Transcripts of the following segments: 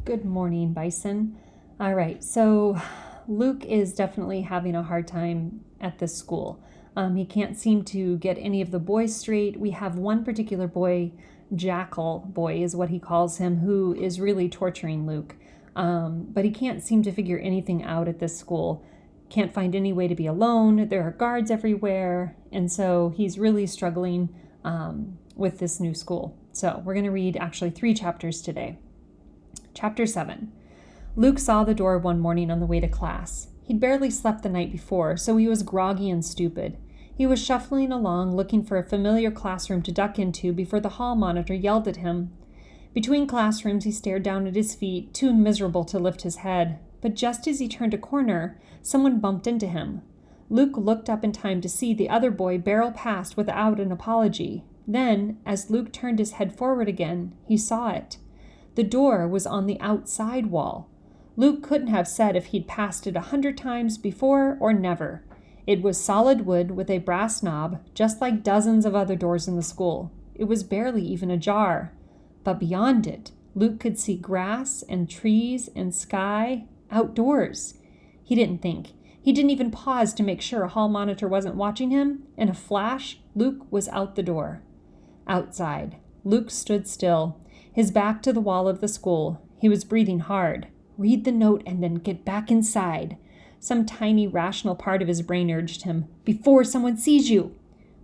Good morning, Bison. All right, so Luke is definitely having a hard time at this school. He can't seem to get any of the boys straight. We have one particular boy, Jackal Boy is what he calls him, who is really torturing Luke. But he can't seem to figure anything out at this school. Can't find any way to be alone. There are guards everywhere. And so he's really struggling with this new school. So we're going to read actually 3 chapters today. Chapter 7. Luke saw the door one morning on the way to class. He'd barely slept the night before, so he was groggy and stupid. He was shuffling along, looking for a familiar classroom to duck into before the hall monitor yelled at him. Between classrooms, he stared down at his feet, too miserable to lift his head. But just as he turned a corner, someone bumped into him. Luke looked up in time to see the other boy barrel past without an apology. Then, as Luke turned his head forward again, he saw it. The door was on the outside wall. Luke couldn't have said if he'd passed it 100 times before or never. It was solid wood with a brass knob, just like dozens of other doors in the school. It was barely even ajar. But beyond it, Luke could see grass and trees and sky, outdoors. He didn't think. He didn't even pause to make sure a hall monitor wasn't watching him. In a flash, Luke was out the door. Outside, Luke stood still, his back to the wall of the school. He was breathing hard. Read the note and then get back inside. Some tiny rational part of his brain urged him, before someone sees you.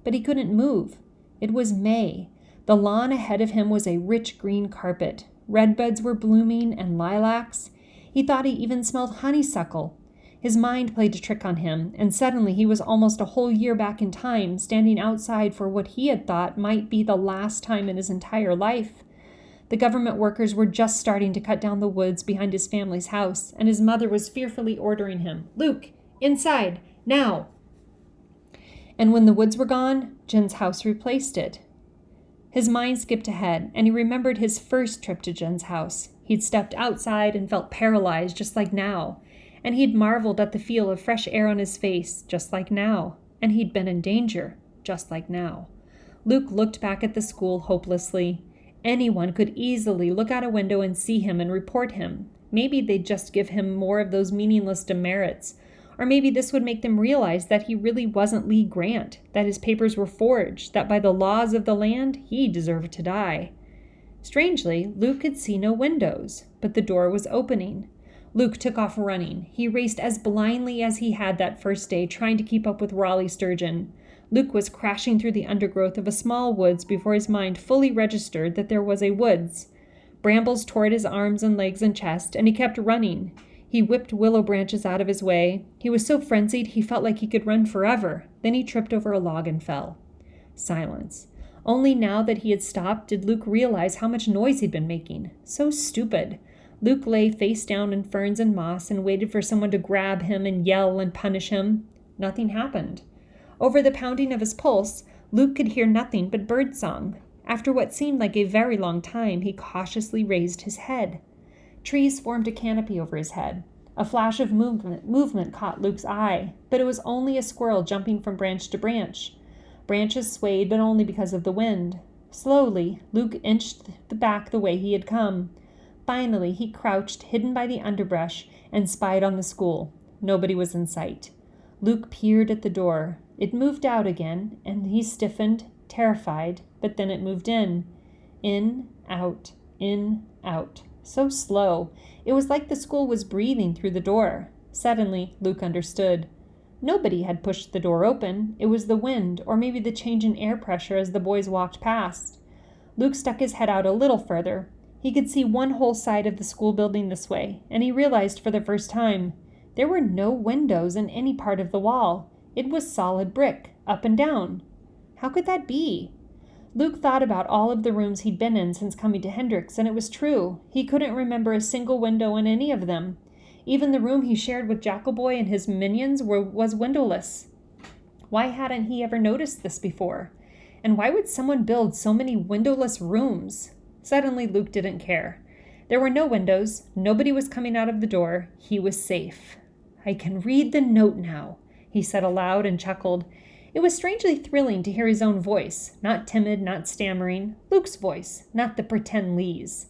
But he couldn't move. It was May. The lawn ahead of him was a rich green carpet. Redbuds were blooming and lilacs. He thought he even smelled honeysuckle. His mind played a trick on him, and suddenly he was almost a whole year back in time, standing outside for what he had thought might be the last time in his entire life. The government workers were just starting to cut down the woods behind his family's house, and his mother was fearfully ordering him, "Luke, inside, now!" And when the woods were gone, Jen's house replaced it. His mind skipped ahead, and he remembered his first trip to Jen's house. He'd stepped outside and felt paralyzed, just like now. And he'd marveled at the feel of fresh air on his face, just like now. And he'd been in danger, just like now. Luke looked back at the school hopelessly. Anyone could easily look out a window and see him and report him. Maybe they'd just give him more of those meaningless demerits. Or maybe this would make them realize that he really wasn't Lee Grant, that his papers were forged, that by the laws of the land, he deserved to die. Strangely, Luke could see no windows, but the door was opening. Luke took off running. He raced as blindly as he had that first day, trying to keep up with Raleigh Sturgeon. Luke was crashing through the undergrowth of a small woods before his mind fully registered that there was a woods. Brambles tore at his arms and legs and chest, and he kept running. He whipped willow branches out of his way. He was so frenzied he felt like he could run forever. Then he tripped over a log and fell. Silence. Only now that he had stopped did Luke realize how much noise he'd been making. So stupid. Luke lay face down in ferns and moss and waited for someone to grab him and yell and punish him. Nothing happened. Over the pounding of his pulse, Luke could hear nothing but birdsong. After what seemed like a very long time, he cautiously raised his head. Trees formed a canopy over his head. A flash of movement caught Luke's eye, but it was only a squirrel jumping from branch to branch. Branches swayed, but only because of the wind. Slowly, Luke inched back the way he had come. Finally, he crouched, hidden by the underbrush, and spied on the school. Nobody was in sight. Luke peered at the door. It moved out again, and he stiffened, terrified, but then it moved in. In, out, so slow. It was like the school was breathing through the door. Suddenly, Luke understood. Nobody had pushed the door open. It was the wind, or maybe the change in air pressure as the boys walked past. Luke stuck his head out a little further. He could see one whole side of the school building this way, and he realized for the first time there were no windows in any part of the wall. It was solid brick, up and down. How could that be? Luke thought about all of the rooms he'd been in since coming to Hendricks, and it was true. He couldn't remember a single window in any of them. Even the room he shared with Jackal Boy and his minions was windowless. Why hadn't he ever noticed this before? And why would someone build so many windowless rooms? Suddenly, Luke didn't care. There were no windows. Nobody was coming out of the door. He was safe. "I can read the note now," he said aloud and chuckled. It was strangely thrilling to hear his own voice, not timid, not stammering. Luke's voice, not the pretend Lee's.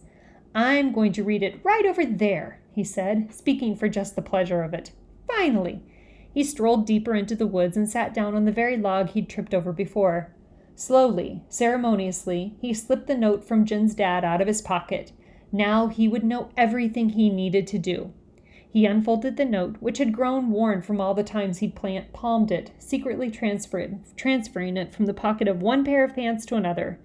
I'm going to read it right over there, he said, speaking for just the pleasure of it. Finally! He strolled deeper into the woods and sat down on the very log he'd tripped over before. Slowly, ceremoniously, he slipped the note from Jen's dad out of his pocket. Now he would know everything he needed to do. He unfolded the note, which had grown worn from all the times he'd palmed it, secretly transferring it from the pocket of one pair of pants to another.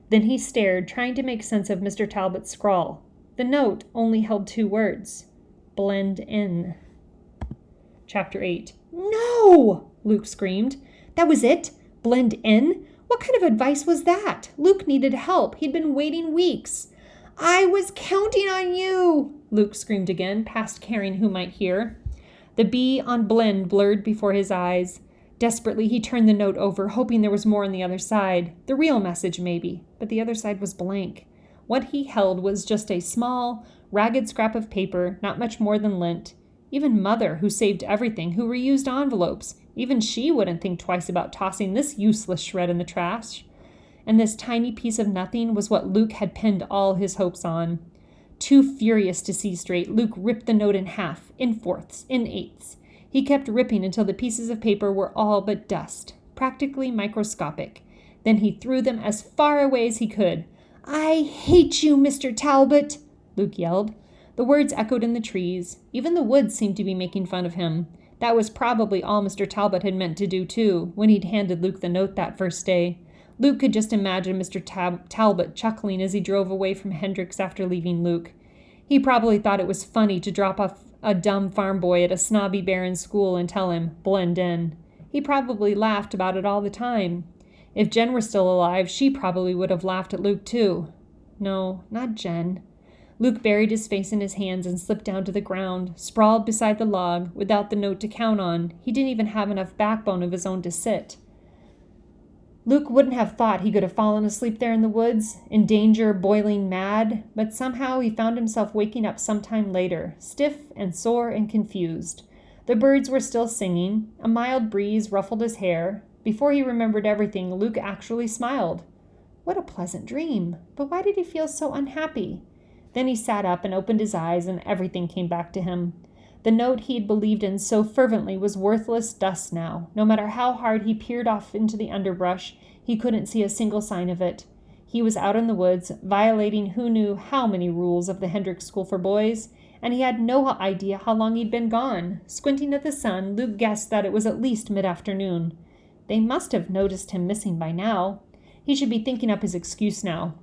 Then he stared, trying to make sense of Mr. Talbot's scrawl. The note only held 2 words. Blend in. Chapter 8. No! Luke screamed. That was it? Blend in? What kind of advice was that? Luke needed help. He'd been waiting weeks. I was counting on you, Luke screamed again, past caring who might hear. The B on blend blurred before his eyes. Desperately, he turned the note over, hoping there was more on the other side. The real message, maybe, but the other side was blank. What he held was just a small, ragged scrap of paper, not much more than lint. Even Mother, who saved everything, who reused envelopes, even she wouldn't think twice about tossing this useless shred in the trash. And this tiny piece of nothing was what Luke had pinned all his hopes on. Too furious to see straight, Luke ripped the note in half, in fourths, in eighths. He kept ripping until the pieces of paper were all but dust, practically microscopic. Then he threw them as far away as he could. I hate you, Mr. Talbot, Luke yelled. The words echoed in the trees. Even the woods seemed to be making fun of him. That was probably all Mr. Talbot had meant to do, too, when he'd handed Luke the note that first day. Luke could just imagine Mr. Talbot chuckling as he drove away from Hendricks after leaving Luke. He probably thought it was funny to drop off a dumb farm boy at a snobby barren school and tell him, blend in. He probably laughed about it all the time. If Jen were still alive, she probably would have laughed at Luke too. No, not Jen. Luke buried his face in his hands and slipped down to the ground, sprawled beside the log, without the note to count on. He didn't even have enough backbone of his own to sit. Luke wouldn't have thought he could have fallen asleep there in the woods, in danger, boiling mad, but somehow he found himself waking up sometime later, stiff and sore and confused. The birds were still singing. A mild breeze ruffled his hair. Before he remembered everything, Luke actually smiled. What a pleasant dream! But why did he feel so unhappy? Then he sat up and opened his eyes, and everything came back to him. The note he'd believed in so fervently was worthless dust now. No matter how hard he peered off into the underbrush, he couldn't see a single sign of it. He was out in the woods, violating who knew how many rules of the Hendricks School for Boys, and he had no idea how long he'd been gone. Squinting at the sun, Luke guessed that it was at least mid-afternoon. They must have noticed him missing by now. He should be thinking up his excuse now.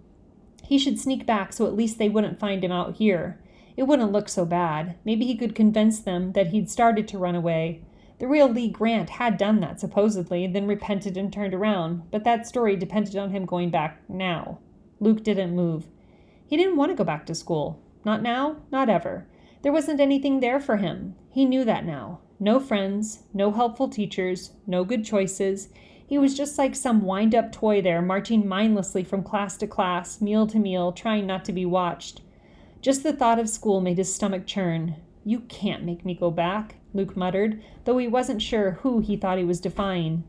He should sneak back so at least they wouldn't find him out here. It wouldn't look so bad. Maybe he could convince them that he'd started to run away. The real Lee Grant had done that, supposedly, then repented and turned around, but that story depended on him going back now. Luke didn't move. He didn't want to go back to school. Not now, not ever. There wasn't anything there for him. He knew that now. No friends, no helpful teachers, no good choices. He was just like some wind-up toy there, marching mindlessly from class to class, meal to meal, trying not to be watched. Just the thought of school made his stomach churn. You can't make me go back, Luke muttered, though he wasn't sure who he thought he was defying.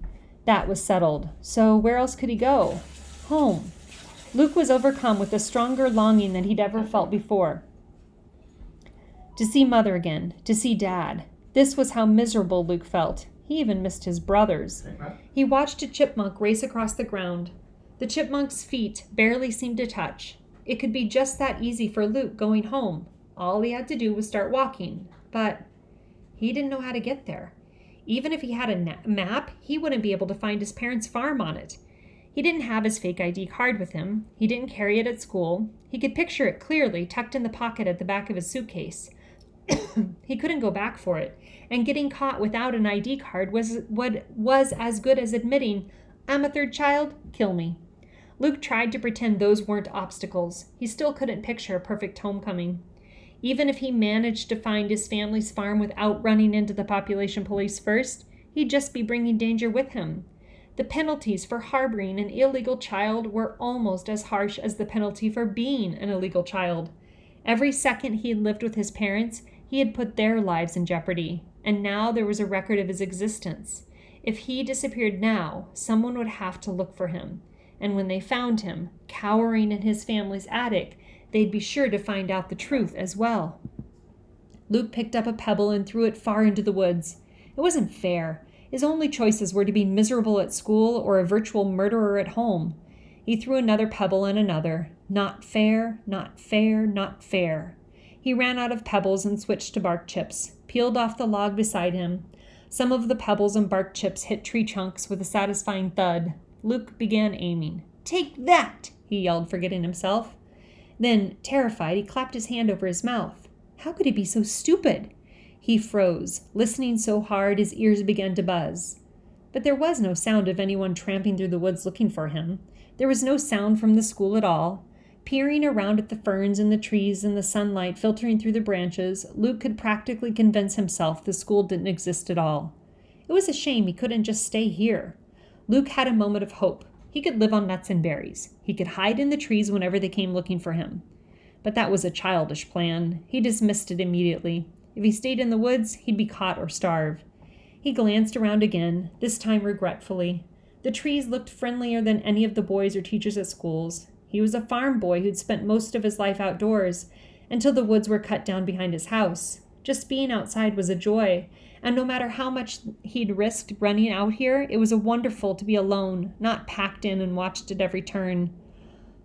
That was settled. So where else could he go? Home. Luke was overcome with a stronger longing than he'd ever felt before. To see Mother again, to see Dad. This was how miserable Luke felt. He even missed his brothers. He watched a chipmunk race across the ground. The chipmunk's feet barely seemed to touch. It could be just that easy for Luke going home. All he had to do was start walking. But he didn't know how to get there. Even if he had a map, he wouldn't be able to find his parents' farm on it. He didn't have his fake ID card with him. He didn't carry it at school. He could picture it clearly tucked in the pocket at the back of his suitcase. He couldn't go back for it, and getting caught without an ID card was as good as admitting, I'm a third child, kill me. Luke tried to pretend those weren't obstacles. He still couldn't picture a perfect homecoming. Even if he managed to find his family's farm without running into the population police first, he'd just be bringing danger with him. The penalties for harboring an illegal child were almost as harsh as the penalty for being an illegal child. Every second he had lived with his parents, he had put their lives in jeopardy, and now there was a record of his existence. If he disappeared now, someone would have to look for him, and when they found him, cowering in his family's attic, They'd be sure to find out the truth as well. Luke picked up a pebble and threw it far into the woods. It wasn't fair. His only choices were to be miserable at school or a virtual murderer at home. He threw another pebble and another. Not fair, not fair, not fair. He ran out of pebbles and switched to bark chips, peeled off the log beside him. Some of the pebbles and bark chips hit tree trunks with a satisfying thud. Luke began aiming. "Take that!" he yelled, forgetting himself. Then, terrified, he clapped his hand over his mouth. How could he be so stupid? He froze, listening so hard his ears began to buzz. But there was no sound of anyone tramping through the woods looking for him. There was no sound from the school at all. Peering around at the ferns and the trees and the sunlight filtering through the branches, Luke could practically convince himself the school didn't exist at all. It was a shame he couldn't just stay here. Luke had a moment of hope. He could live on nuts and berries. He could hide in the trees whenever they came looking for him. But that was a childish plan. He dismissed it immediately. If he stayed in the woods, he'd be caught or starve. He glanced around again, this time regretfully. The trees looked friendlier than any of the boys or teachers at schools. He was a farm boy who'd spent most of his life outdoors, until the woods were cut down behind his house. Just being outside was a joy, and no matter how much he'd risked running out here, it was wonderful to be alone, not packed in and watched at every turn.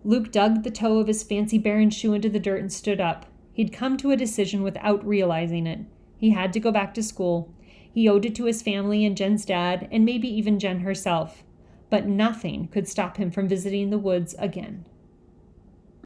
Luke dug the toe of his fancy Baron shoe into the dirt and stood up. He'd come to a decision without realizing it. He had to go back to school. He owed it to his family and Jen's dad, and maybe even Jen herself. But nothing could stop him from visiting the woods again.